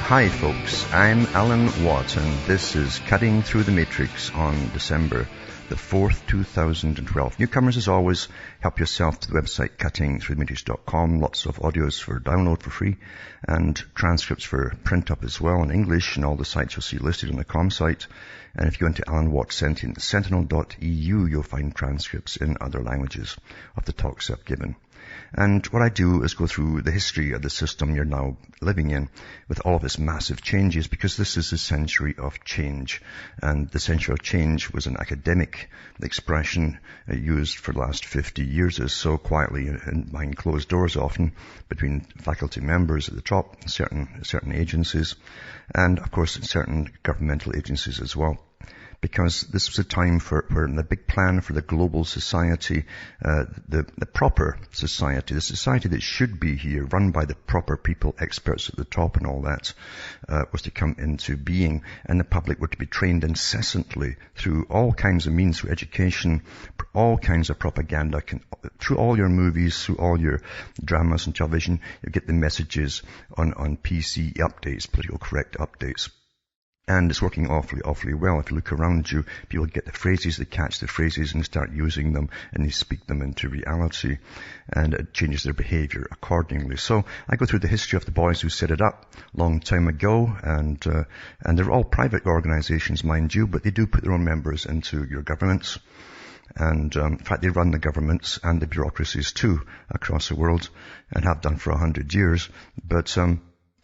Hi folks, I'm Alan Watt and this is Cutting Through the Matrix on December the 4th, 2012. Newcomers, as always, help yourself to the website cuttingthroughthematrix.com. Lots of audios for download for free and transcripts for print up as well in English, and all the sites you'll see listed on the com site. And if you go into Alan Watt Sentinel.eu, you'll find transcripts in other languages of the talks I've given. And what I do is go through the history of the system you're now living in with all of its massive changes, because this is a century of change. And the century of change was an academic expression used for the last 50 years or so, quietly and behind closed doors often, between faculty members at the top, certain agencies, and of course certain governmental agencies as well. Because this was a time for the big plan for the global society, the proper society, the society that should be here, run by the proper people, experts at the top and all that, was to come into being, and the public were to be trained incessantly through all kinds of means, through education, all kinds of propaganda, through all your movies, through all your dramas and television. You get the messages on PC updates, political correct updates. And it's working awfully well. If you look around you, people get the phrases, they catch the phrases and start using them, and they speak them into reality, and it changes their behavior accordingly. So I go through the history of the boys who set it up a long time ago, and they're all private organizations, mind you, but they do put their own members into your governments. And in fact, they run the governments and the bureaucracies too across the world, and have done for 100 years. But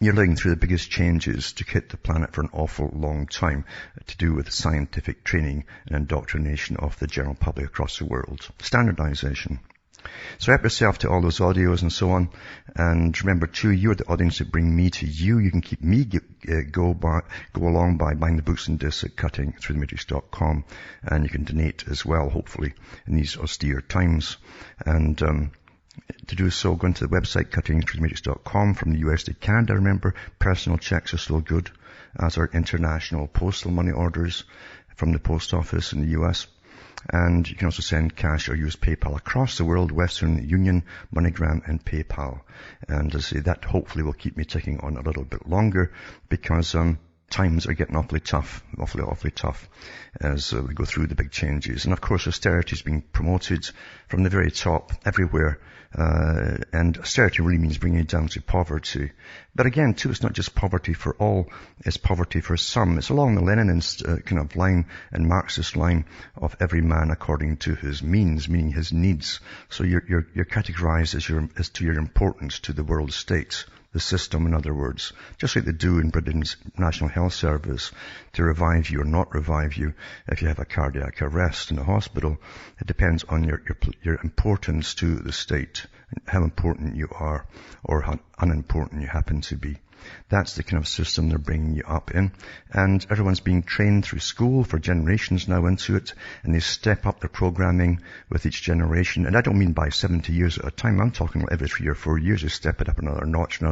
you're living through the biggest changes to hit the planet for an awful long time, to do with scientific training and indoctrination of the general public across the world. Standardization. So help yourself to all those audios and so on. And remember too, you're the audience that bring me to you. You can keep me go along by buying the books and discs at cuttingthroughthematrix.com. And you can donate as well, hopefully, in these austere times. And to do so, go into the website cuttingthroughthematrix.com. From the US to Canada, remember, personal checks are still good, as are international postal money orders from the post office in the US. And you can also send cash or use PayPal across the world, Western Union, MoneyGram and PayPal. And as I say, that hopefully will keep me ticking on a little bit longer, because times are getting awfully tough as we go through the big changes. And of course, austerity is being promoted from the very top everywhere. And austerity really means bringing it down to poverty. But again, too, it's not just poverty for all, it's poverty for some. It's along the Leninist kind of line and Marxist line of every man according to his means, meaning his needs. So you're categorized as to your importance to the world state. The system, in other words, just like they do in Britain's National Health Service to revive you or not revive you if you have a cardiac arrest in a hospital. It depends on your importance to the state, how important you are or how unimportant you happen to be. That's the kind of system they're bringing you up in. And everyone's being trained through school for generations now into it. And they step up their programming with each generation. And I don't mean by 70 years at a time. I'm talking every 3 or 4 years. They step it up another notch,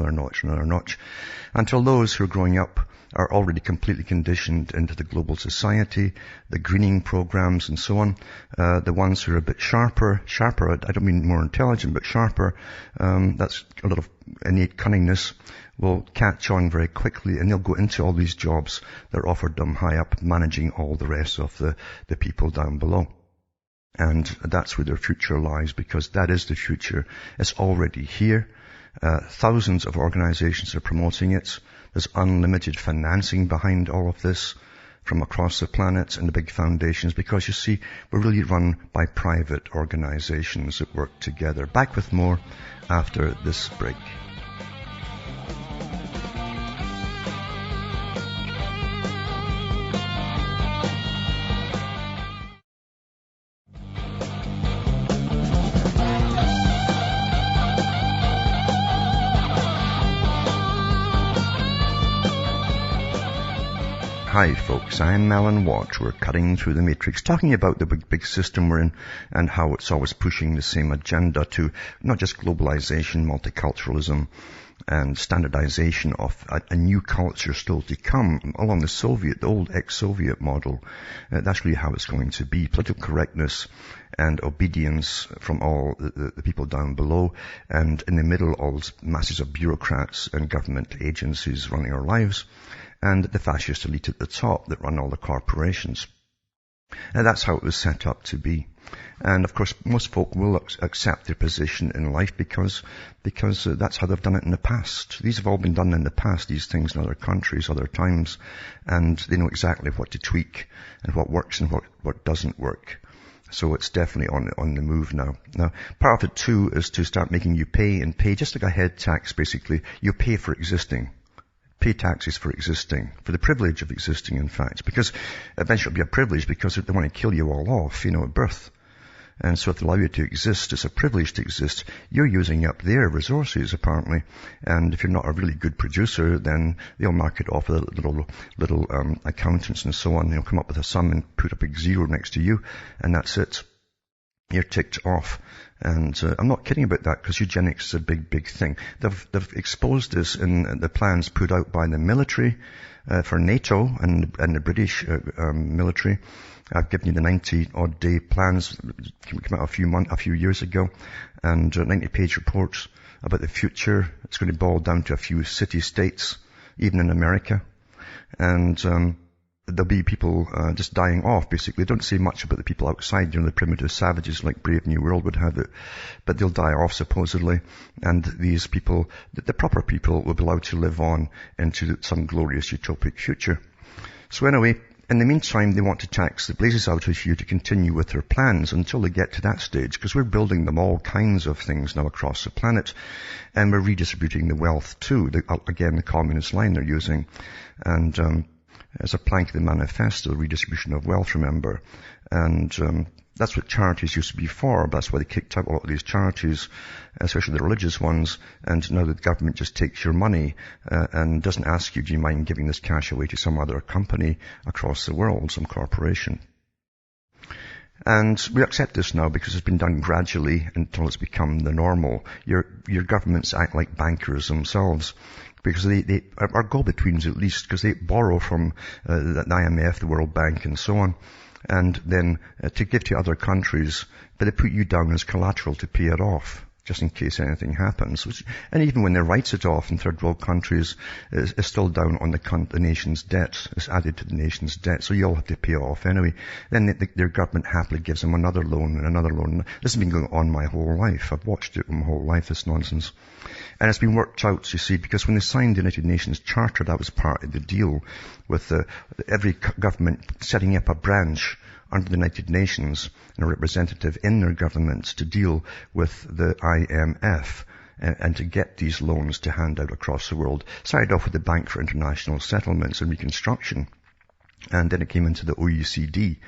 until those who are growing up are already completely conditioned into the global society, the greening programs and so on. The ones who are a bit sharper, I don't mean more intelligent, but sharper, that's a lot of innate cunningness, will catch on very quickly, and they'll go into all these jobs that are offered them high up, managing all the rest of the people down below. And that's where their future lies, because that is the future. It's already here. Thousands of organizations are promoting it. There's unlimited financing behind all of this from across the planet and the big foundations, because you see, we're really run by private organizations that work together. Back with more after this break. Hi folks, I'm Alan Watt. We're cutting through the matrix, talking about the big system we're in and how it's always pushing the same agenda to not just globalization, multiculturalism, and standardization of a new culture still to come along the old ex-Soviet model. That's really how it's going to be. Political correctness and obedience from all the people down below, and in the middle all masses of bureaucrats and government agencies running our lives, and the fascist elite at the top that run all the corporations. And that's how it was set up to be. And of course, most folk will accept their position in life because that's how they've done it in the past. These have all been done in the past, these things in other countries, other times, and they know exactly what to tweak and what works and what doesn't work. So it's definitely on the move now. Now, part of it too is to start making you pay just like a head tax basically. You pay for existing. Pay taxes for existing, for the privilege of existing, in fact, because eventually it'll be a privilege because they want to kill you all off, at birth. And so if they allow you to exist, it's a privilege to exist. You're using up their resources, apparently. And if you're not a really good producer, then they'll mark it off with little accountants and so on. They'll come up with a sum and put a big zero next to you, and that's it. You're ticked off. And I'm not kidding about that, because eugenics is a big thing. They've exposed this in the plans put out by the military for NATO and the British military. I've given you the 90-odd day plans came out a few years ago, and 90-page reports about the future. It's going to boil down to a few city-states, even in America. And there'll be people just dying off, basically. They don't say much about the people outside, the primitive savages like Brave New World would have it. But they'll die off, supposedly. And these people, the proper people, will be allowed to live on into some glorious utopic future. So anyway, in the meantime, they want to tax the blazes out of you to continue with their plans until they get to that stage, because we're building them all kinds of things now across the planet. And we're redistributing the wealth too. Again, the communist line they're using. And as a plank of the manifesto, redistribution of wealth, remember. And that's what charities used to be for. That's why they kicked out a lot of these charities, especially the religious ones. And now the government just takes your money and doesn't ask you, do you mind giving this cash away to some other company across the world, some corporation. And we accept this now because it's been done gradually until it's become the normal. Your governments act like bankers themselves, because they are go-betweens at least, because they borrow from the IMF, the World Bank, and so on, and then to give to other countries, but they put you down as collateral to pay it off, just in case anything happens. And even when they write it off in third world countries, it's still down on the nation's debt. It's added to the nation's debt, so you all have to pay it off anyway. Then their government happily gives them another loan and another loan. This has been going on my whole life. I've watched it my whole life, this nonsense. And it's been worked out, you see, because when they signed the United Nations Charter, that was part of the deal with every government setting up a branch under the United Nations and a representative in their governments to deal with the IMF and to get these loans to hand out across the world. Started off with the Bank for International Settlements and Reconstruction, and then it came into the OECD,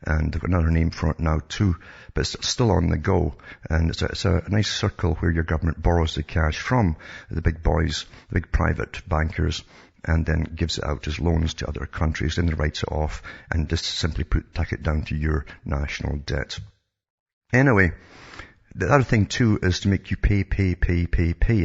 and they've got another name for it now too, but it's still on the go. And it's a nice circle where your government borrows the cash from the big boys, the big private bankers, and then gives it out as loans to other countries. Then they write it off and just simply tack it down to your national debt. Anyway, the other thing too is to make you pay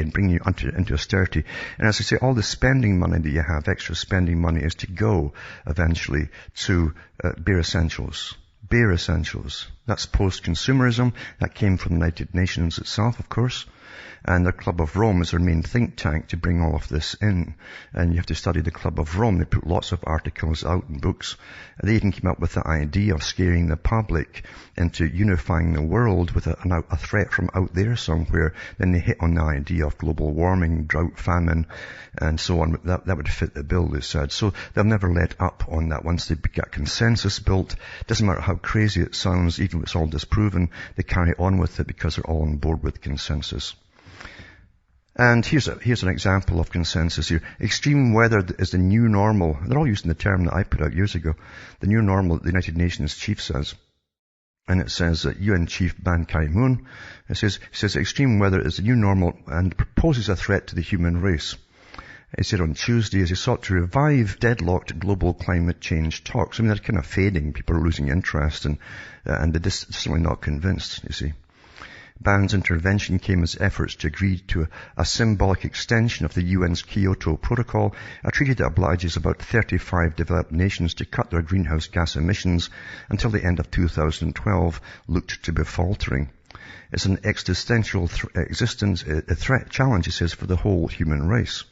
and bring you into austerity. And as I say, all the spending money that you have, extra spending money, is to go eventually to bare essentials. Bare essentials. That's post-consumerism. That came from the United Nations itself, of course. And the Club of Rome is their main think tank to bring all of this in. And you have to study the Club of Rome. They put lots of articles out and books. They even came up with the idea of scaring the public into unifying the world with a threat from out there somewhere. Then they hit on the idea of global warming, drought, famine, and so on. That would fit the bill, they said. So they'll never let up on that. Once they get consensus built, doesn't matter how crazy it sounds, even if it's all disproven, they carry on with it because they're all on board with consensus. And here's an example of consensus here. Extreme weather is the new normal. They're all using the term that I put out years ago. The new normal, the United Nations chief says. And it says that UN Chief Ban Ki-moon, it says extreme weather is the new normal and proposes a threat to the human race. He said on Tuesday, as he sought to revive deadlocked global climate change talks. I mean, they're kind of fading. People are losing interest, and they're just certainly not convinced, you see. Ban's intervention came as efforts to agree to a symbolic extension of the UN's Kyoto Protocol, a treaty that obliges about 35 developed nations to cut their greenhouse gas emissions until the end of 2012, looked to be faltering. It's an existential threat challenge, he says, for the whole human race.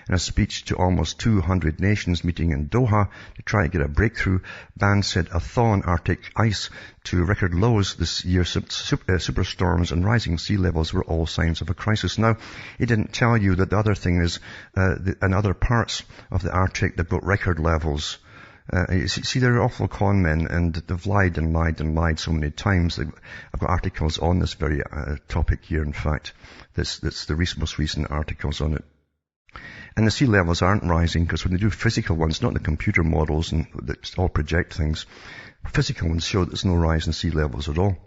In a speech to almost 200 nations meeting in Doha to try to get a breakthrough, Ban said a thaw in Arctic ice to record lows this year, superstorms and rising sea levels were all signs of a crisis. Now, he didn't tell you that the other thing is, in other parts of the Arctic, they've got record levels. See, they're awful con men, and they've lied and lied and lied so many times. I've got articles on this very topic here, in fact. That's the most recent articles on it. And the sea levels aren't rising because when they do physical ones, not the computer models and that all project things, physical ones show there's no rise in sea levels at all.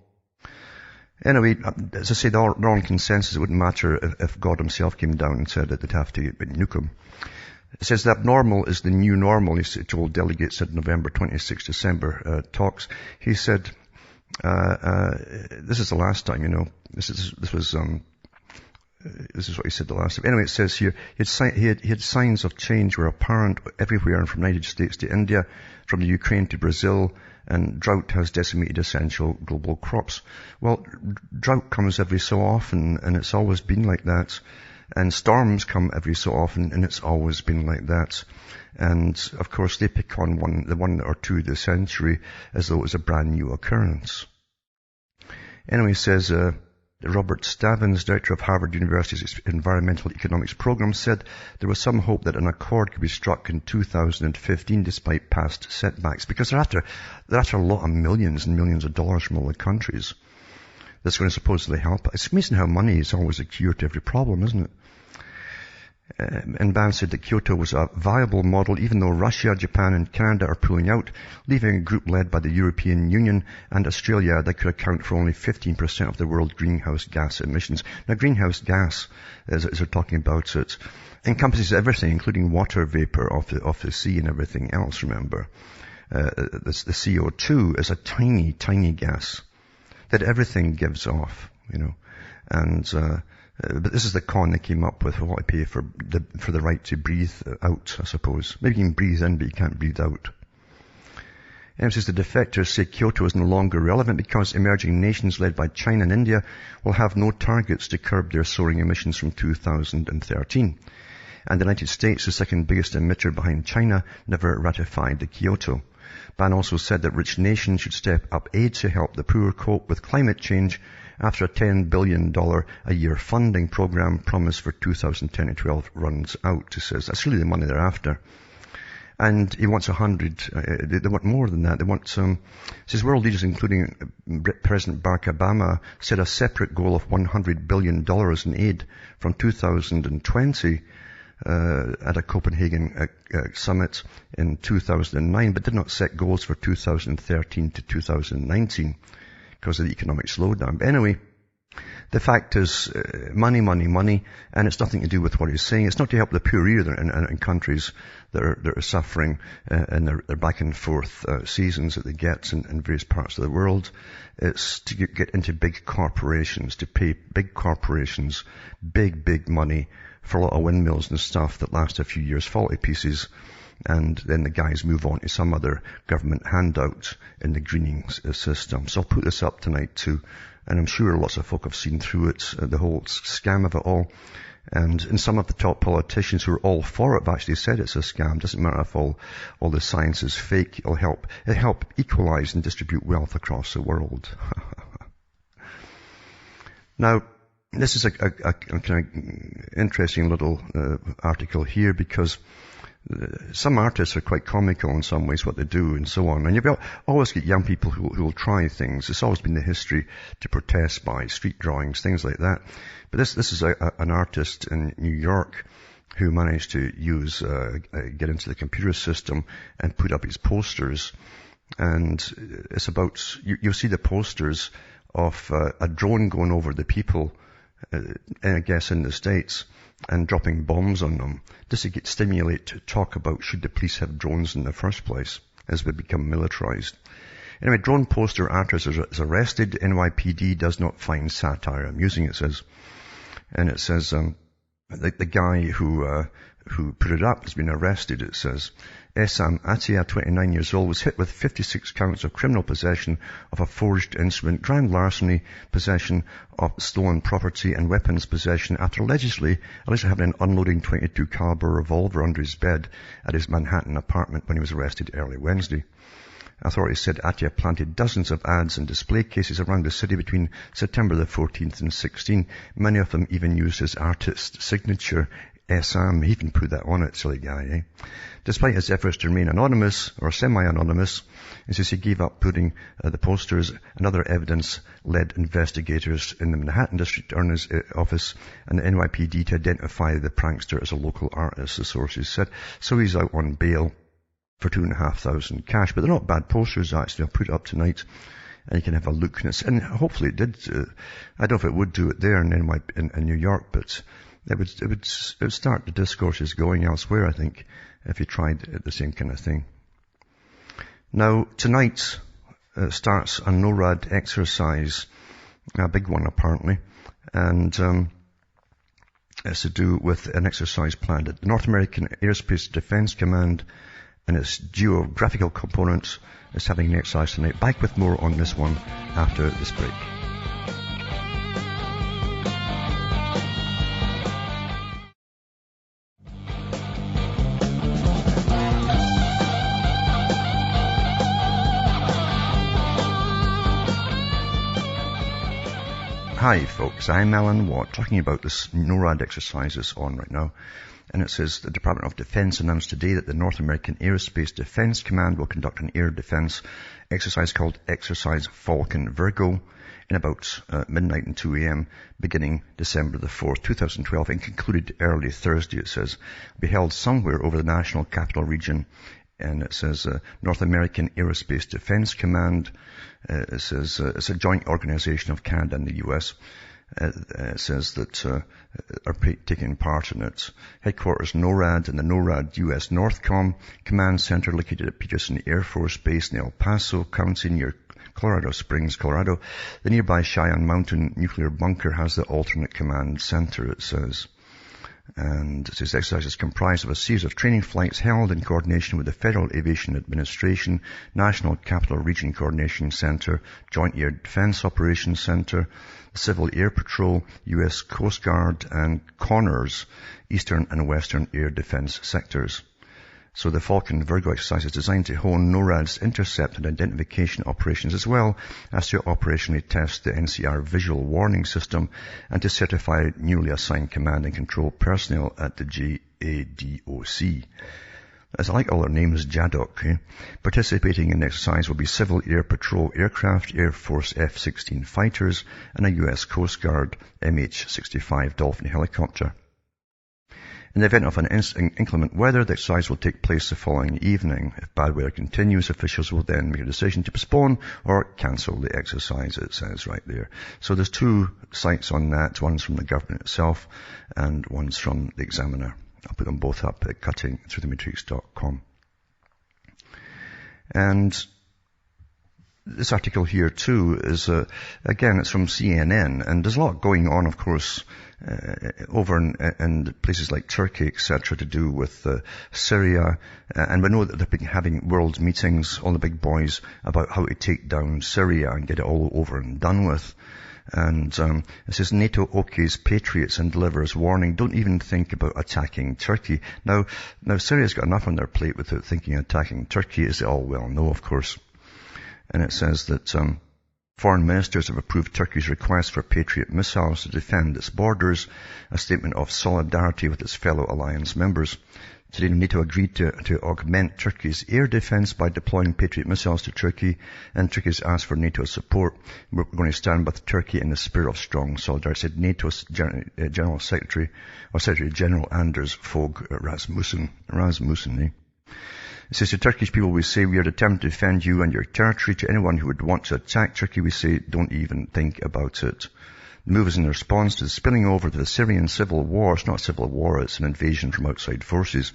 Anyway, as I say, they're on consensus. It wouldn't matter if God himself came down and said that they'd have to nuke them. It says that abnormal is the new normal, he told delegates at November 26 December talks. He said, this is the last time, you know, this is what he said the last time. Anyway, it says here, he had signs of change were apparent everywhere from the United States to India, from the Ukraine to Brazil, and drought has decimated essential global crops. Well, drought comes every so often, and it's always been like that. And storms come every so often, and it's always been like that. And, of course, they pick on the one or two of the century as though it was a brand new occurrence. Anyway, it says, Robert Stavins, director of Harvard University's Environmental Economics program, said there was some hope that an accord could be struck in 2015 despite past setbacks, because they're after a lot of millions and millions of dollars from all the countries that's going to supposedly help. It's amazing how money is always a cure to every problem, isn't it? And Ban said that Kyoto was a viable model, even though Russia, Japan and Canada are pulling out, leaving a group led by the European Union and Australia that could account for only 15% of the world's greenhouse gas emissions. Now, greenhouse gas, as they're talking about it, encompasses everything, including water vapor off the sea and everything else, remember. The CO2 is a tiny, tiny gas that everything gives off, you know. And but this is the con they came up with, what I pay for the right to breathe out, I suppose. Maybe you can breathe in, but you can't breathe out. And it says the defectors say Kyoto is no longer relevant because emerging nations led by China and India will have no targets to curb their soaring emissions from 2013. And the United States, the second biggest emitter behind China, never ratified the Kyoto. Ban also said that rich nations should step up aid to help the poor cope with climate change after a $10 billion a year funding program promised for 2010 and 12 runs out, he says. That's really the money they're after. And he wants 100, they want more than that. They want says world leaders, including President Barack Obama, set a separate goal of $100 billion in aid from 2020 at a Copenhagen summit in 2009, but did not set goals for 2013 to 2019 because of the economic slowdown. But anyway, the fact is, money, and it's nothing to do with what he's saying. It's not to help the poor either in countries that are suffering in their back and forth seasons that they get in various parts of the world. It's to get into big corporations, to pay big corporations big money for a lot of windmills and stuff that last a few years, fall to pieces, and then the guys move on to some other government handout in the greening system. So I'll put this up tonight too, and I'm sure lots of folk have seen through it, the whole scam of it all. And some of the top politicians who are all for it have actually said it's a scam. Doesn't matter if all the science is fake. It'll help equalize and distribute wealth across the world. Now, this is a kind of interesting little article here, because some artists are quite comical in some ways, what they do and so on. And you always get young people who will try things. It's always been the history to protest by street drawings, things like that. But this is an artist in New York who managed to get into the computer system and put up his posters. And it's about, you'll see the posters of a drone going over the people I guess in the States, and dropping bombs on them, just to stimulate talk about should the police have drones in the first place as we become militarized. Anyway, drone poster artist is arrested. NYPD does not find satire amusing, it says. And it says, the guy who put it up has been arrested, it says. Essam Attia, 29 years old, was hit with 56 counts of criminal possession of a forged instrument, grand larceny, possession of stolen property, and weapons possession after allegedly having an unloading .22 caliber revolver under his bed at his Manhattan apartment when he was arrested early Wednesday. Authorities said Attia planted dozens of ads and display cases around the city between September the 14th and 16th. Many of them even used his artist's signature, Essam. He even put that on it, silly guy, eh? Despite his efforts to remain anonymous, or semi-anonymous, it says he gave up putting the posters and other evidence led investigators in the Manhattan District Attorney's Office and the NYPD to identify the prankster as a local artist, the sources said. So he's out on bail for $2,500 cash, but they're not bad posters actually. I'll put it up tonight and you can have a look. And hopefully it did, I don't know if it would do it there in New York, but it would start the discourses going elsewhere, I think, if you tried the same kind of thing. Now, tonight starts a NORAD exercise, a big one apparently, and it's to do with an exercise planned at the North American Aerospace Defense Command and its geographical components is having an exercise tonight. Back with more on this one after this break. Hi folks, I'm Alan Watt, talking about this NORAD exercise that's on right now. And it says the Department of Defense announced today that the North American Aerospace Defense Command will conduct an air defense exercise called Exercise Falcon Virgo in about midnight and 2 a.m. beginning December the 4th, 2012, and concluded early Thursday, it says, be held somewhere over the National Capital Region. And it says North American Aerospace Defense Command. It says it's a joint organization of Canada and the U.S. It says that are taking part in it. Headquarters NORAD and the NORAD U.S. Northcom Command Center located at Peterson Air Force Base in El Paso County near Colorado Springs, Colorado. The nearby Cheyenne Mountain Nuclear Bunker has the alternate command center, it says. And it says exercise is comprised of a series of training flights held in coordination with the Federal Aviation Administration, National Capital Region Coordination Center, Joint Air Defense Operations Center, the Civil Air Patrol, U.S. Coast Guard, and CONOR's Eastern and Western Air Defense sectors. So the Falcon Virgo exercise is designed to hone NORAD's intercept and identification operations as well as to operationally test the NCR visual warning system and to certify newly assigned command and control personnel at the JADOC. As I like all their names, JADOC. Eh? Participating in the exercise will be Civil Air Patrol aircraft, Air Force F-16 fighters, and a U.S. Coast Guard MH-65 Dolphin helicopter. In the event of an inclement weather, the exercise will take place the following evening. If bad weather continues, officials will then make a decision to postpone or cancel the exercise, it says right there. So there's two sites on that. One's from the government itself and one's from the Examiner. I'll put them both up at cuttingthroughthematrix.com. And this article here too is, again, it's from CNN, and there's a lot going on, of course, over in places like Turkey, etc., to do with Syria, and we know that they've been having world meetings, all the big boys, about how to take down Syria and get it all over and done with. And it says NATO okays Patriots and delivers warning, don't even think about attacking Turkey. Now Syria's got enough on their plate without thinking of attacking Turkey, as they all well know, of course. And it says that foreign ministers have approved Turkey's request for Patriot missiles to defend its borders, a statement of solidarity with its fellow alliance members. Today, NATO agreed to augment Turkey's air defense by deploying Patriot missiles to Turkey, and Turkey's asked for NATO's support. We're going to stand with Turkey in the spirit of strong solidarity, said NATO's General Secretary, or Secretary General Anders Fogh Rasmussen. It says to Turkish people, we say we are determined to defend you and your territory. To anyone who would want to attack Turkey, we say don't even think about it. The move is in response to the spilling over to the Syrian civil war. It's not a civil war, it's an invasion from outside forces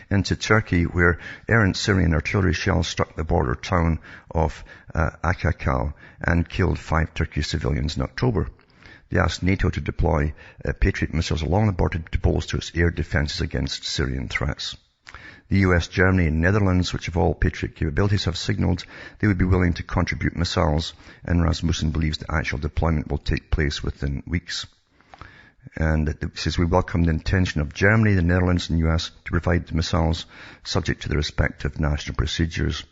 into Turkey, where errant Syrian artillery shells struck the border town of Akakal and killed 5 Turkish civilians in October. They asked NATO to deploy Patriot missiles along the border to bolster its air defenses against Syrian threats. The US, Germany and Netherlands, which have all Patriot capabilities, have signalled they would be willing to contribute missiles, and Rasmussen believes the actual deployment will take place within weeks. And it says, we welcome the intention of Germany, the Netherlands and US to provide the missiles subject to the respective national procedures.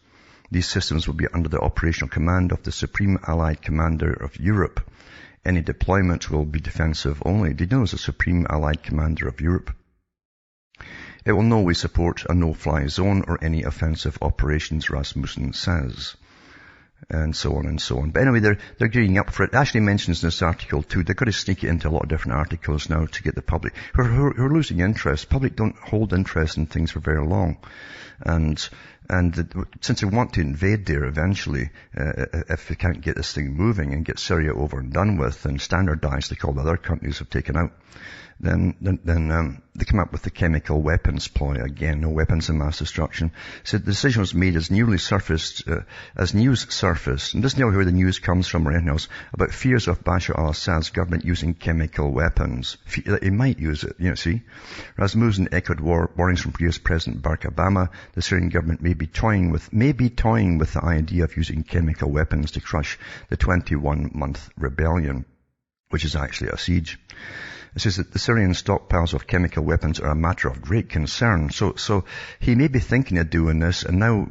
These systems will be under the operational command of the Supreme Allied Commander of Europe. Any deployment will be defensive only. Did you know there's a Supreme Allied Commander of Europe? It will know we support a no-fly zone or any offensive operations, Rasmussen says. And so on and so on. But anyway, they're gearing up for it. It actually mentions in this article too, they've got to sneak it into a lot of different articles now to get the public, who are losing interest. Public don't hold interest in things for very long. And since they want to invade there eventually, if they can't get this thing moving and get Syria over and done with and standardized like all the other countries have taken out, then they come up with the chemical weapons ploy again, no weapons of mass destruction. So the decision was made as news surfaced, and doesn't know where the news comes from or anything else, about fears of Bashar al-Assad's government using chemical weapons. He might use it, see. Rasmussen echoed warnings from previous President Barack Obama. The Syrian government may be toying with the idea of using chemical weapons to crush the 21-month rebellion, which is actually a siege. It says that the Syrian stockpiles of chemical weapons are a matter of great concern. So he may be thinking of doing this, and now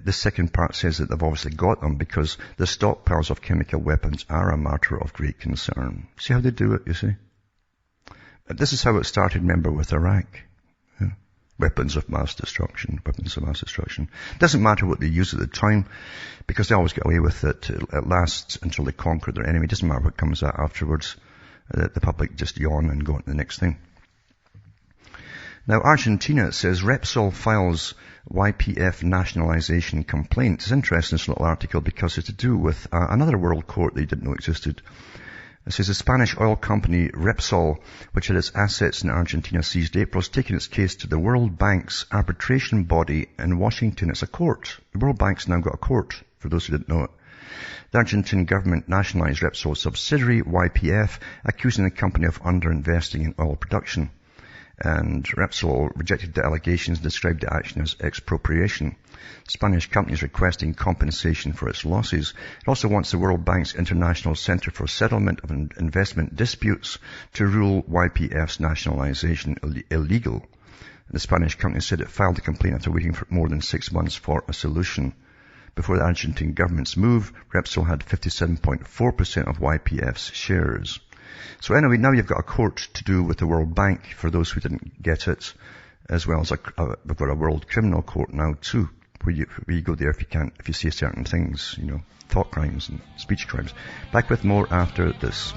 the second part says that they've obviously got them because the stockpiles of chemical weapons are a matter of great concern. See how they do it, you see? This is how it started, remember, with Iraq. Yeah. Weapons of mass destruction. Doesn't matter what they use at the time, because they always get away with it. It lasts until they conquer their enemy. It doesn't matter what comes out afterwards. The public just yawn and go on to the next thing. Now, Argentina, it says, Repsol files YPF nationalization complaint. It's interesting, this little article, because it's to do with another world court they didn't know existed. It says the Spanish oil company Repsol, which had its assets in Argentina seized April, has taken its case to the World Bank's arbitration body in Washington. It's a court. The World Bank's now got a court, for those who didn't know it. The Argentine government nationalized Repsol's subsidiary, YPF, accusing the company of underinvesting in oil production. And Repsol rejected the allegations and described the action as expropriation. The Spanish company is requesting compensation for its losses. It also wants the World Bank's International Center for Settlement of Investment Disputes to rule YPF's nationalization illegal. The Spanish company said it filed the complaint after waiting for more than 6 months for a solution. Before the Argentine government's move, Repsol had 57.4% of YPF's shares. So anyway, now you've got a court to do with the World Bank, for those who didn't get it, as well as we've got a World Criminal Court now too, where you go there if you see certain things, thought crimes and speech crimes. Back with more after this.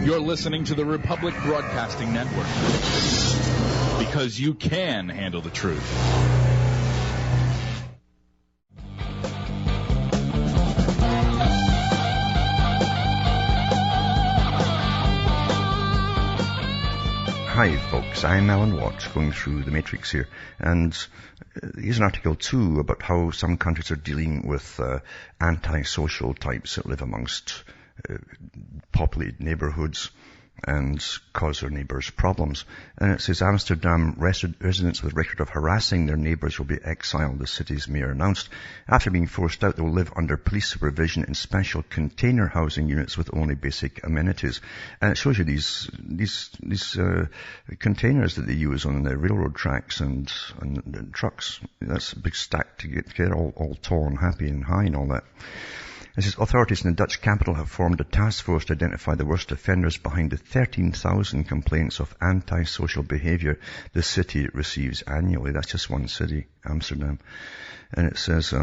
You're listening to the Republic Broadcasting Network, because you can handle the truth. Hi folks, I'm Alan Watts, going through the Matrix here, and here's an article too about how some countries are dealing with antisocial types that live amongst populated neighbourhoods and cause their neighbours problems. And it says Amsterdam residents with record of harassing their neighbours will be exiled, the city's mayor announced. After being forced out, they will live under police supervision in special container housing units with only basic amenities. And it shows you these containers that they use on the railroad tracks and trucks. That's a big stack to get all tall and happy and high and all that. It says authorities in the Dutch capital have formed a task force to identify the worst offenders behind the 13,000 complaints of antisocial behaviour the city receives annually. That's just one city, Amsterdam. And it says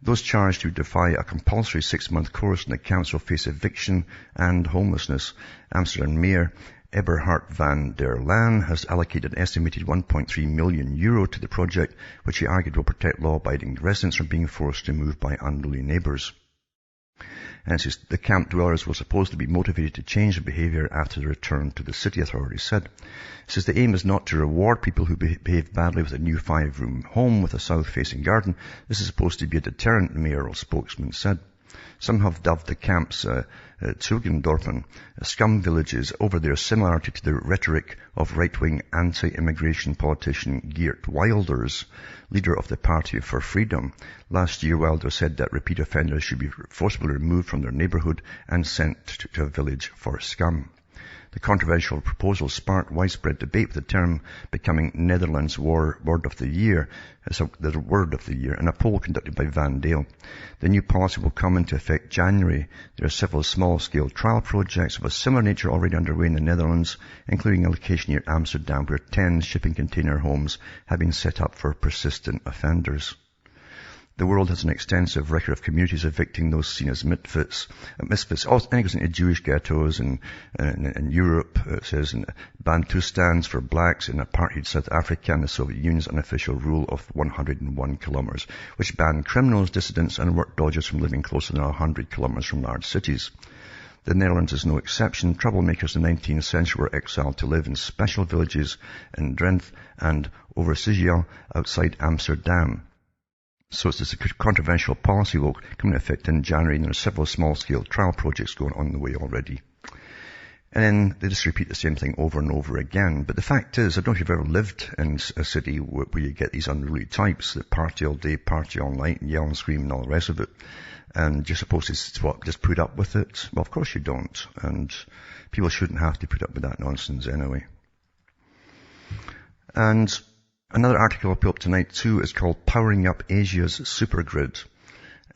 those charged who defy a compulsory 6-month course in the council face eviction and homelessness. Amsterdam Mayor Eberhard van der Laan has allocated an estimated €1.3 million to the project, which he argued will protect law-abiding residents from being forced to move by unruly neighbours. And it says the camp dwellers were supposed to be motivated to change their behaviour after the return to the city, authorities said. It says the aim is not to reward people who behave badly with a new 5-room home with a south-facing garden. This is supposed to be a deterrent, the mayoral spokesman said. Some have dubbed the camps Zugendorfen, scum villages, over their similarity to the rhetoric of right-wing anti-immigration politician Geert Wilders, leader of the Party for Freedom. Last year, Wilders said that repeat offenders should be forcibly removed from their neighbourhood and sent to a village for scum. The controversial proposal sparked widespread debate, with the term becoming Netherlands' word of the year, in a poll conducted by Van Dale. The new policy will come into effect January. There are several small-scale trial projects of a similar nature already underway in the Netherlands, including a location near Amsterdam where 10 shipping container homes have been set up for persistent offenders. The world has an extensive record of communities evicting those seen as misfits. And it goes into Jewish ghettos in Europe. It says in Bantustans for blacks in apartheid South Africa and the Soviet Union's unofficial rule of 101 kilometers, which banned criminals, dissidents and work dodgers from living closer than 100 kilometers from large cities. The Netherlands is no exception. Troublemakers in the 19th century were exiled to live in special villages in Drenthe and Overijssel outside Amsterdam. So it's this controversial policy law coming into effect in January, and there are several small-scale trial projects going on the way already. And then they just repeat the same thing over and over again. But the fact is, I don't know if you've ever lived in a city where you get these unruly types that party all day, party all night, and yell and scream and all the rest of it. And you're supposed to just put up with it. Well, of course you don't. And people shouldn't have to put up with that nonsense anyway. And another article I'll put up tonight too is called Powering Up Asia's Supergrid.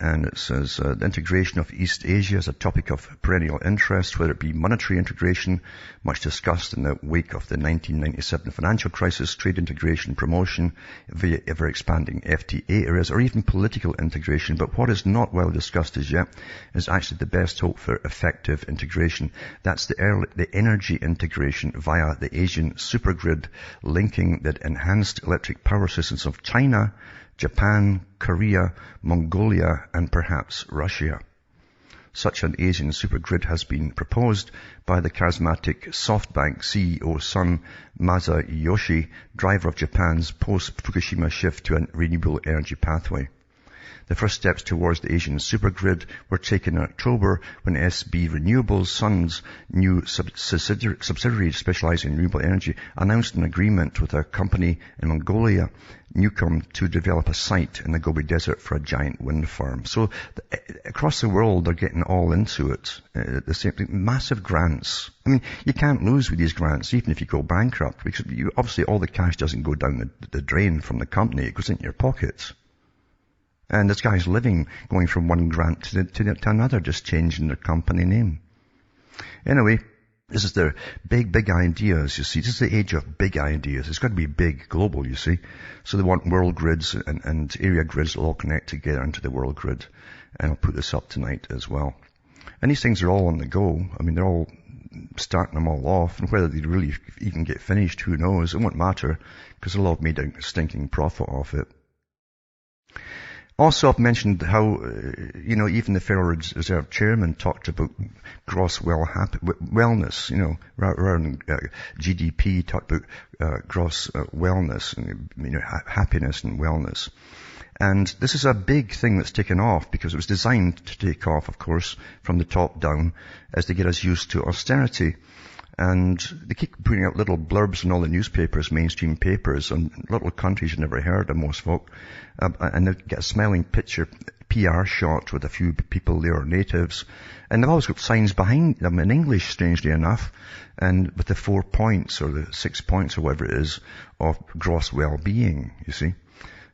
And it says the integration of East Asia is a topic of perennial interest, whether it be monetary integration, much discussed in the wake of the 1997 financial crisis, trade integration, promotion via ever-expanding FTA areas, or even political integration. But what is not well discussed as yet is actually the best hope for effective integration. That's the energy integration via the Asian supergrid, linking the enhanced electric power systems of China, Japan, Korea, Mongolia, and perhaps Russia. Such an Asian supergrid has been proposed by the charismatic SoftBank CEO Son Masayoshi, driver of Japan's post-Fukushima shift to a renewable energy pathway. The first steps towards the Asian supergrid were taken in October when SB Renewables, Sun's new subsidiary specializing in renewable energy, announced an agreement with a company in Mongolia, Newcomb, to develop a site in the Gobi Desert for a giant wind farm. So across the world, they're getting all into it. The same thing, massive grants. I mean, you can't lose with these grants, even if you go bankrupt, because obviously all the cash doesn't go down the drain from the company. It goes into your pockets. And this guy's going from one grant to another, just changing their company name. Anyway, this is their big ideas, you see. This is the age of big ideas. It's got to be big, global, you see. So they want world grids and area grids that all connect together into the world grid. And I'll put this up tonight as well. And these things are all on the go. I mean, they're all starting them all off. And whether they really even get finished, who knows? It won't matter, because they'll all have made a stinking profit off it. Also, I've mentioned how, even the Federal Reserve Chairman talked about gross wellness, rather than GDP, talked about gross wellness, happiness and wellness. And this is a big thing that's taken off because it was designed to take off, of course, from the top down as they get us used to austerity. And they keep putting out little blurbs in all the newspapers, mainstream papers, on little countries you've never heard of, most folk. And they get a smiling picture, PR shot with a few people there are natives. And they've always got signs behind them in English, strangely enough, and with the 4 points or the 6 points or whatever it is of gross well-being, you see.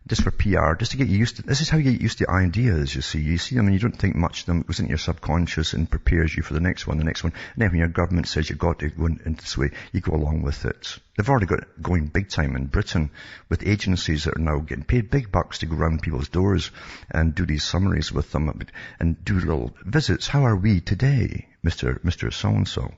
Just for PR, just to get you used to, this is how you get used to ideas, you see. You see them and you don't think much of them. It goes into your subconscious and prepares you for the next one. And then when your government says you've got to go in this way, you go along with it. They've already got it going big time in Britain with agencies that are now getting paid big bucks to go around people's doors and do these summaries with them and do little visits. How are we today, Mr. So-and-so?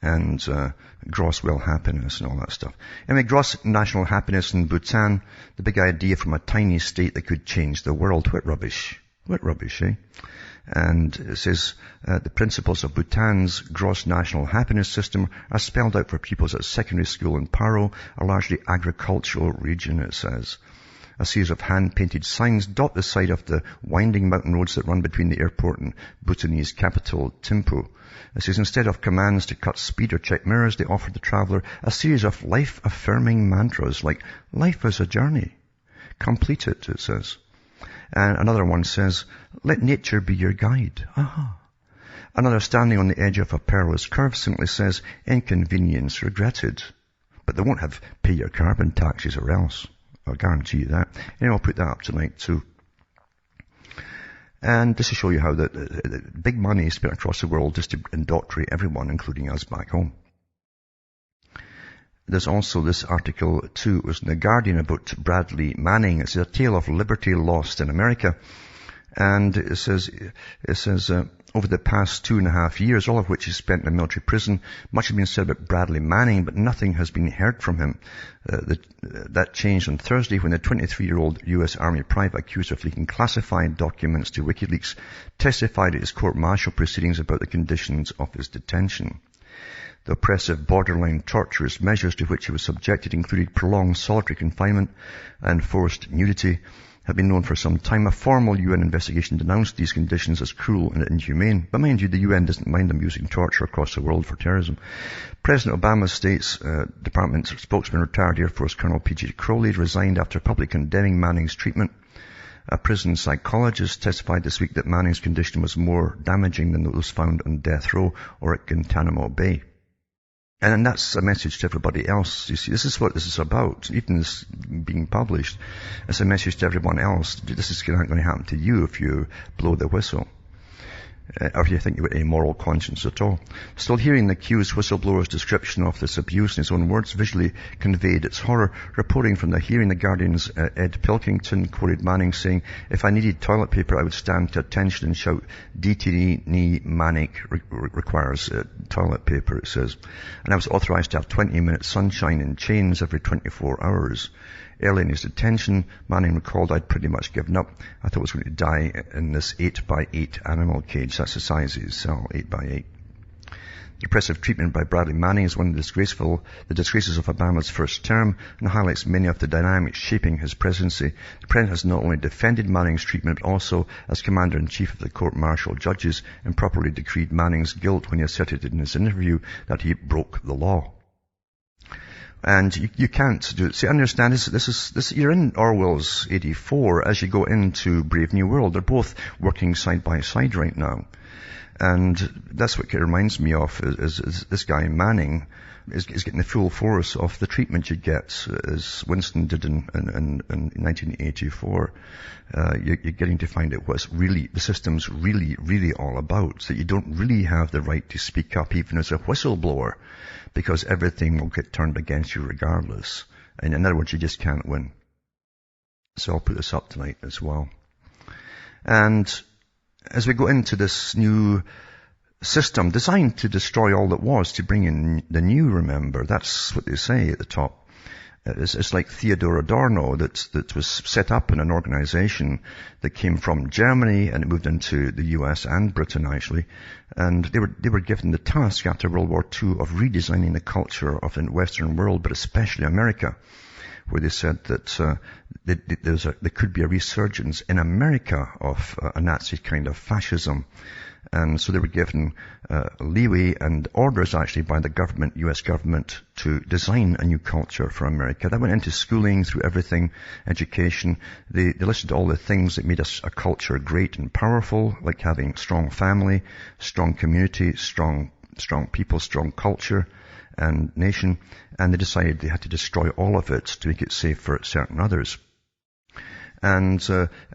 and gross well happiness and all that stuff. Anyway, gross national happiness in Bhutan, the big idea from a tiny state that could change the world. What rubbish. What rubbish, eh? And it says the principles of Bhutan's gross national happiness system are spelled out for pupils at secondary school in Paro, a largely agricultural region, it says. A series of hand-painted signs dot the side of the winding mountain roads that run between the airport and Bhutanese capital, Thimphu. It says instead of commands to cut speed or check mirrors, they offer the traveller a series of life-affirming mantras like, life is a journey. Complete it, it says. And another one says, let nature be your guide. Aha. Another standing on the edge of a perilous curve simply says, inconvenience regretted. But they won't have pay your carbon taxes or else. I'll guarantee you that. And I'll put that up tonight too. And just to show you how the big money is spent across the world just to indoctrinate everyone, including us back home. There's also this article too, it was in The Guardian about Bradley Manning. It's a tale of liberty lost in America. And it says, over the past 2.5 years, all of which is spent in a military prison, much has been said about Bradley Manning, but nothing has been heard from him. That changed on Thursday when the 23-year-old U.S. Army private accused of leaking classified documents to WikiLeaks testified at his court-martial proceedings about the conditions of his detention. The oppressive borderline torturous measures to which he was subjected included prolonged solitary confinement and forced nudity, have been known for some time. A formal UN investigation denounced these conditions as cruel and inhumane. But mind you, the UN doesn't mind them using torture across the world for terrorism. President Obama's State's Department spokesman, retired Air Force Colonel P.J. Crowley, resigned after publicly condemning Manning's treatment. A prison psychologist testified this week that Manning's condition was more damaging than those found on death row or at Guantanamo Bay. And that's a message to everybody else. You see, this is what this is about. Even this being published, it's a message to everyone else. This is not going to happen to you if you blow the whistle. Or if you think you've got any moral conscience at all. Still hearing the accused whistleblower's description of this abuse in his own words visually conveyed its horror. Reporting from the hearing, The Guardian's Ed Pilkington quoted Manning saying, if I needed toilet paper, I would stand to attention and shout, DTE Manning requires toilet paper, it says. And I was authorized to have 20-minute sunshine in chains every 24 hours. Early in his detention, Manning recalled, I'd pretty much given up. I thought I was going to die in this 8x8 animal cage. That's the size of his cell, 8x8. The oppressive treatment by Bradley Manning is one of the disgraces of Obama's first term and highlights many of the dynamics shaping his presidency. The president has not only defended Manning's treatment, but also, as commander-in-chief of the court-martial judges, improperly decreed Manning's guilt when he asserted in his interview that he broke the law. And you can't do it. See, understand this, you're in Orwell's 84 as you go into Brave New World. They're both working side by side right now. And that's what it reminds me of is this guy Manning is getting the full force of the treatment you get as Winston did in 1984. You're getting to find out what's really, the system's really, really all about. So you don't really have the right to speak up even as a whistleblower, because everything will get turned against you regardless. And in other words, you just can't win. So I'll put this up tonight as well. And as we go into this new system designed to destroy all that was, to bring in the new, remember, that's what they say at the top. It's like Theodor Adorno that was set up in an organization that came from Germany and it moved into the US and Britain actually. And they were given the task after World War II of redesigning the culture of the Western world, but especially America, where they said that there could be a resurgence in America of a Nazi kind of fascism. And so they were given leeway and orders actually by the government, US government, to design a new culture for America. That went into schooling, through everything, education. They listed all the things that made a culture great and powerful, like having strong family, strong community, strong people, strong culture and nation. And they decided they had to destroy all of it to make it safe for certain others. And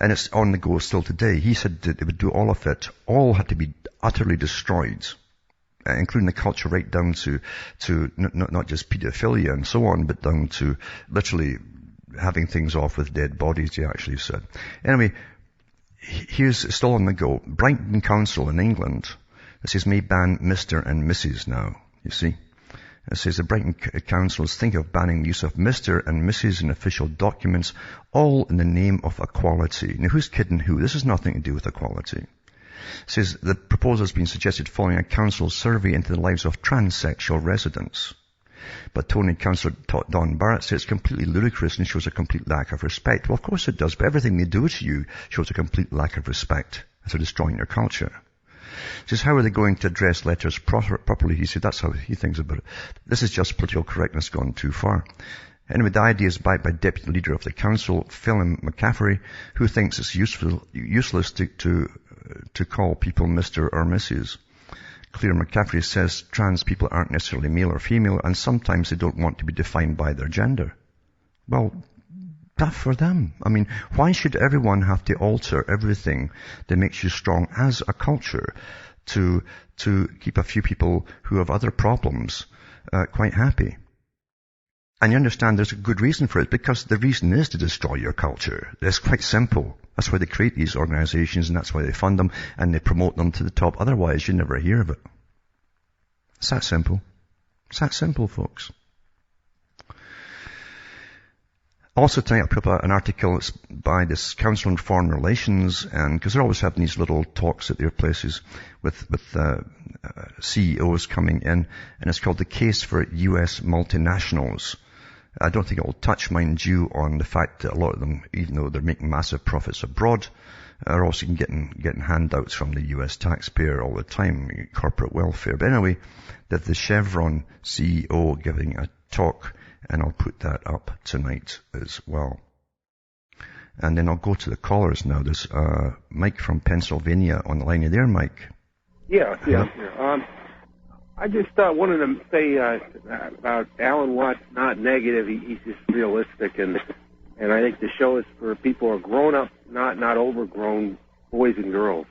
it's on the go still today. He said that they would do all of it. All had to be utterly destroyed, including the culture right down to not just paedophilia and so on, but down to literally having things off with dead bodies, he actually said. Anyway, here's still on the go. Brighton Council in England, this is may ban Mr. and Mrs. now. you see. It says the Brighton Council is thinking of banning the use of Mr. and Mrs. in official documents, all in the name of equality. Now, who's kidding who? This has nothing to do with equality. It says the proposal has been suggested following a council survey into the lives of transsexual residents. But Tony Councillor Don Barrett says it's completely ludicrous and shows a complete lack of respect. Well, of course it does, but everything they do to you shows a complete lack of respect. They're destroying your culture. He says, how are they going to address letters properly? He said, that's how he thinks about it. This is just political correctness gone too far. Anyway, the idea is backed by Deputy Leader of the Council, Phil McCaffrey, who thinks it's useless to call people Mr. or Mrs. Claire McCaffrey says trans people aren't necessarily male or female, and sometimes they don't want to be defined by their gender. Well, that's for them. I mean, why should everyone have to alter everything that makes you strong as a culture to keep a few people who have other problems quite happy? And you understand there's a good reason for it, because the reason is to destroy your culture. It's quite simple. That's why they create these organizations, and that's why they fund them, and they promote them to the top. Otherwise, you never hear of it. It's that simple. It's that simple, folks. Also tonight I put up an article by this Council on Foreign Relations, and because they're always having these little talks at their places with CEOs coming in, and it's called The Case for U.S. Multinationals. I don't think it will touch, mind you, on the fact that a lot of them, even though they're making massive profits abroad, are also getting handouts from the U.S. taxpayer all the time, corporate welfare. But anyway, that the Chevron CEO giving a talk, and I'll put that up tonight as well. And then I'll go to the callers now. There's Mike from Pennsylvania on the line. Are you there, Mike? Yeah. I just wanted to say about Alan Watts, not negative. He's just realistic, and I think the show is for people who are grown up, not overgrown boys and girls.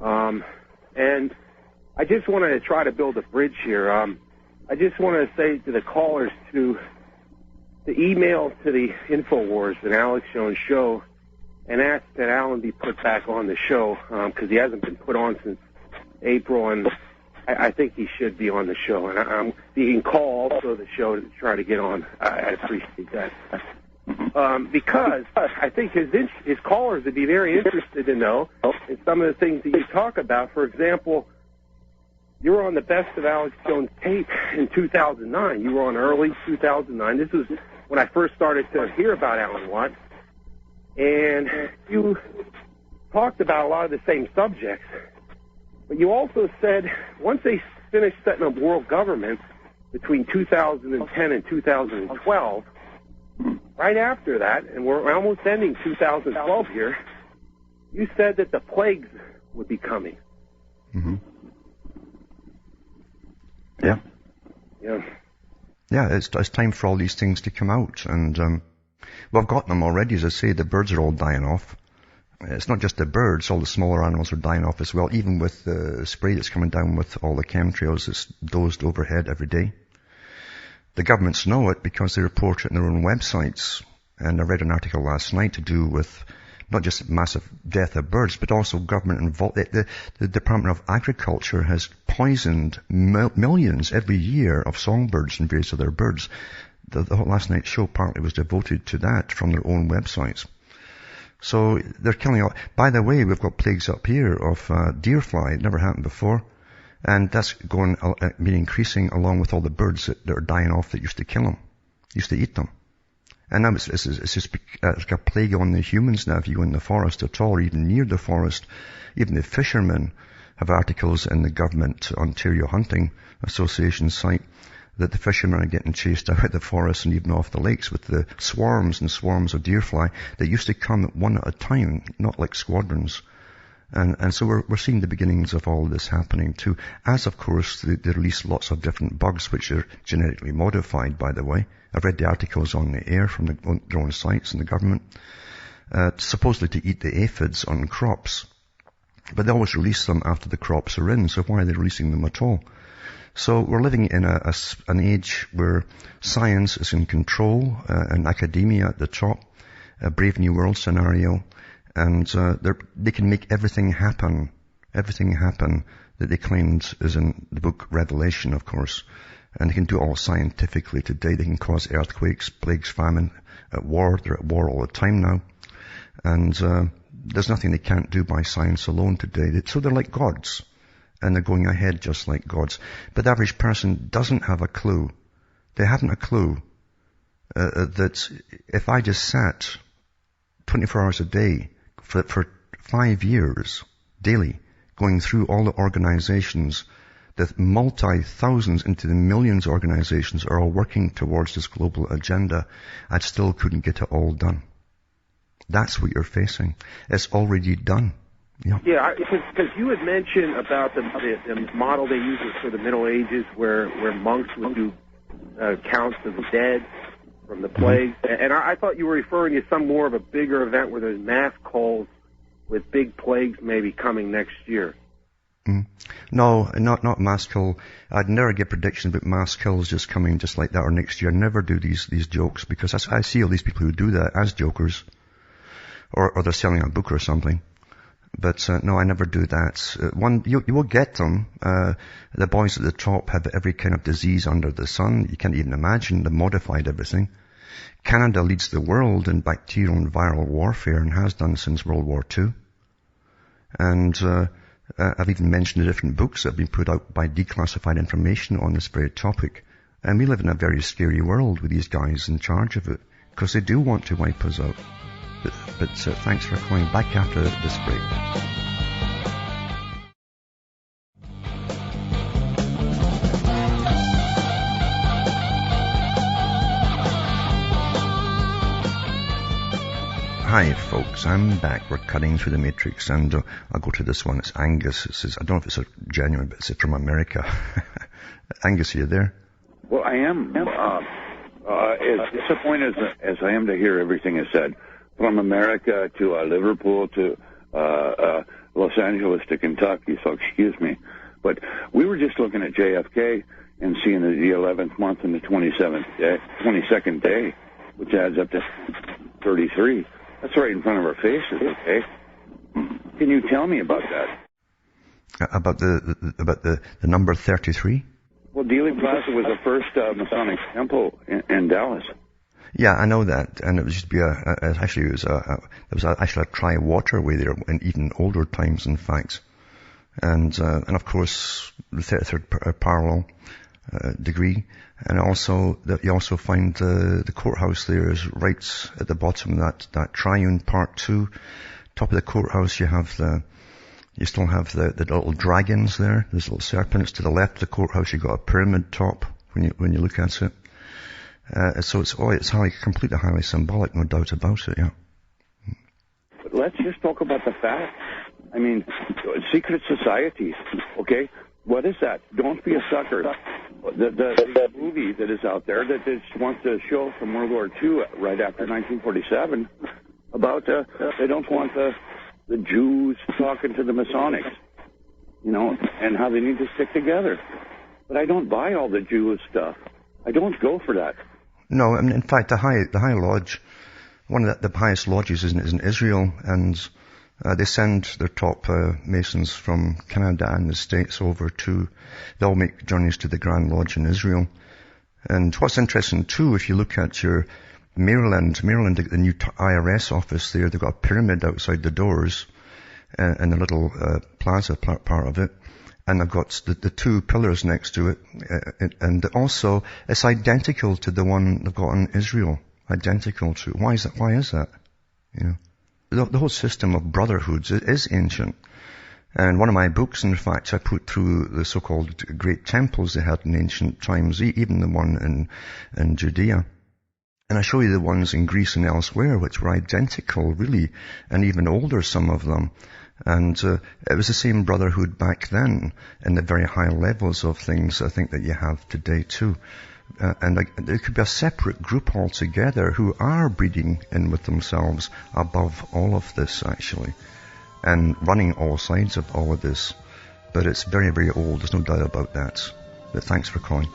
And I just wanted to try to build a bridge here. I just want to say to the callers to email to the InfoWars and Alex Jones show and ask that Alan be put back on the show, because he hasn't been put on since April, and I think he should be on the show. And you can call also the show to try to get on. I appreciate that. Because I think his callers would be very interested to know in some of the things that you talk about. For example, you were on the Best of Alex Jones tape in 2009. You were on early 2009. This was when I first started to hear about Alan Watts. And you talked about a lot of the same subjects. But you also said once they finished setting up world government between 2010 and 2012, right after that, and we're almost ending 2012 here, you said that the plagues would be coming. Mm-hmm. Yeah. Yeah, it's time for all these things to come out. And, well, I've got them already. As I say, the birds are all dying off. It's not just the birds, all the smaller animals are dying off as well, even with the spray that's coming down with all the chemtrails that's dosed overhead every day. The governments know it because they report it on their own websites. And I read an article last night to do with not just massive death of birds, but also government involved. The Department of Agriculture has poisoned millions every year of songbirds and various other birds. The last night's show partly was devoted to that from their own websites. So they're killing all. By the way, we've got plagues up here of deer fly. It never happened before. And that's been increasing along with all the birds that are dying off that used to kill them, used to eat them. And now it's just like a plague on the humans now. If you go in the forest at all, or even near the forest, even the fishermen have articles in the government Ontario Hunting Association site that the fishermen are getting chased out of the forest and even off the lakes with the swarms and swarms of deer fly that used to come one at a time, not like squadrons. And so we're seeing the beginnings of all of this happening too. As of course, they release lots of different bugs which are genetically modified, by the way. I've read the articles on the air from their own sites and the government, supposedly to eat the aphids on crops. But they always release them after the crops are in, so why are they releasing them at all? So we're living in an age where science is in control, and academia at the top, a Brave New World scenario, and they can make everything happen Everything happened that they claimed is in the book Revelation, of course. And they can do it all scientifically today. They can cause earthquakes, plagues, famine, at war. They're at war all the time now. And there's nothing they can't do by science alone today. So they're like gods. And they're going ahead just like gods. But the average person doesn't have a clue. They haven't a clue that if I just sat 24 hours a day for 5 years daily, going through all the organizations, the multi-thousands into the millions of organizations are all working towards this global agenda, I still couldn't get it all done. That's what you're facing. It's already done. Yeah, because you had mentioned about the model they use for the Middle Ages where monks would do counts of the dead from the plague. Mm-hmm. And I thought you were referring to some more of a bigger event where there's mass calls with big plagues maybe coming next year. Mm. No, not mass kill. I'd never give predictions about mass kills just coming just like that or next year. I never do these jokes because I see all these people who do that as jokers, or they're selling a book or something. But no, I never do that. You will get them. The boys at the top have every kind of disease under the sun. You can't even imagine. They've modified everything. Canada leads the world in bacterial and viral warfare and has done since World War II. And I've even mentioned the different books that have been put out by declassified information on this very topic. And we live in a very scary world with these guys in charge of it, because they do want to wipe us out. But thanks for calling back after this break. Hi folks, I'm back. We're cutting through the matrix, and I'll go to this one. It's Angus. It says, I don't know if it's genuine, but it's from America. Angus, are you there? Well, I am. As disappointed as I am to hear everything is said, from America to Liverpool to Los Angeles to Kentucky, so excuse me. But we were just looking at JFK and seeing the 11th month and the 22nd day, which adds up to 33. That's right in front of our faces, okay? Can you tell me about that? About the number 33? Well, Dealey Plaza was the first Masonic temple in Dallas. Yeah, I know that, and it was just there was actually a tri-waterway there in even older times, in fact, and of course the 33rd parallel degree, and also that you also find the courthouse there is right at the bottom of that triune part 2. Top of the courthouse you still have the little dragons there, those little serpents. To the left of the courthouse you got a pyramid top when you look at it. So it's completely highly symbolic, no doubt about it, yeah. But let's just talk about the facts. I mean, secret societies, okay? What is that? Don't be a sucker. The movie that is out there that just wants to show from World War II right after 1947 about they don't want the Jews talking to the Masonics, and how they need to stick together. But I don't buy all the Jewish stuff. I don't go for that. No, I mean, in fact, the High Lodge, one of the highest lodges is in Israel, and they send their top Masons from Canada and the States over they all make journeys to the Grand Lodge in Israel. And what's interesting too, if you look at your Maryland, the new IRS office there, they've got a pyramid outside the doors in the little plaza part of it. And I've got the 2 pillars next to it, and also it's identical to the one they've got in Israel. Identical to. Why is that? The whole system of brotherhoods is ancient. And one of my books, in fact, I put through the so-called great temples they had in ancient times, even the one in Judea. And I show you the ones in Greece and elsewhere, which were identical, really, and even older, some of them. And it was the same brotherhood back then, in the very high levels of things, I think, that you have today too. And there could be a separate group altogether who are breeding in with themselves above all of this, actually, and running all sides of all of this. But it's very, very old, there's no doubt about that. But thanks for calling.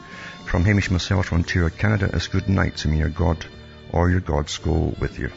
From Hamish myself from Ontario, Canada, it's good night to me, your God, or your gods go with you.